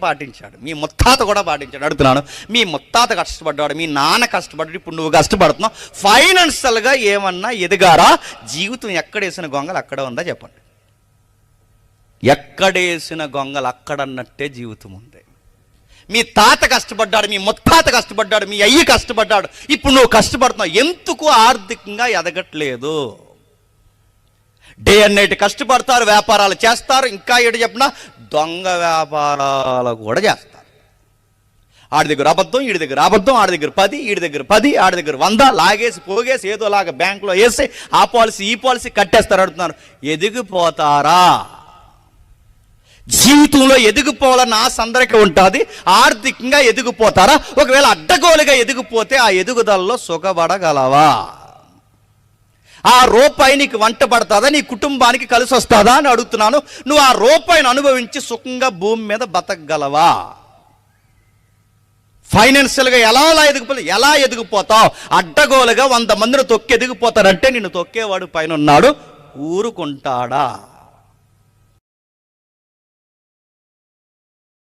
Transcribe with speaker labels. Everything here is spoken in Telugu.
Speaker 1: పాటించాడు, మీ ముత్తాత కూడా పాటించాడు. అడుగుతున్నాను, మీ ముత్తాత కష్టపడ్డాడు, మీ నాన్న కష్టపడ్డాడు, ఇప్పుడు నువ్వు కష్టపడుతున్నావు. ఫైనాన్షియల్గా ఏమన్నా ఎదిగారా? జీవితం ఎక్కడేసిన గొంగలు అక్కడ ఉందా చెప్పండి. ఎక్కడేసిన గొంగలు అక్కడన్నట్టే జీవితం ఉంది. మీ తాత కష్టపడ్డాడు, మీ ముత్తాత కష్టపడ్డాడు, మీ అయ్యి కష్టపడ్డాడు, ఇప్పుడు నువ్వు కష్టపడుతున్నావు. ఎందుకు ఆర్థికంగా ఎదగట్లేదు? డే అండ్ నైట్ కష్టపడతారు, వ్యాపారాలు చేస్తారు, ఇంకా ఏడు చెప్పినా దొంగ వ్యాపారాలు కూడా చేస్తారు. ఆడి దగ్గర అబద్ధం, ఈడి దగ్గర అబద్ధం, ఆడి దగ్గర 10, ఈడి దగ్గర 10, ఆడి దగ్గర 100 లాగేసి పోగేసి ఏదోలాగా బ్యాంకులో వేసి ఆ పాలసీ ఈ పాలసీ కట్టేస్తారు. అడుగుతున్నారు, ఎదిగిపోతారా? జీవితంలో ఎదిగిపోవాలన్న ఆశ అందరికీ ఉంటుంది. ఆర్థికంగా ఎదిగిపోతారా? ఒకవేళ అడ్డగోలుగా ఎదిగిపోతే ఆ ఎదుగుదలలో సుఖపడగలవా? ఆ రూపాయి నీకు వంట పడుతుందా? నీ కుటుంబానికి కలిసి వస్తుందా అని అడుగుతున్నాను. నువ్వు ఆ రూపాయిని అనుభవించి సుఖంగా భూమి మీద బతకగలవా? ఫైనాన్షియల్గా ఎలా ఎదిగిపోతావు? అడ్డగోలుగా 100 మందిని తొక్కి ఎదిగిపోతారంటే నిన్ను తొక్కేవాడు పైన ఉన్నాడు, ఊరుకుంటాడా?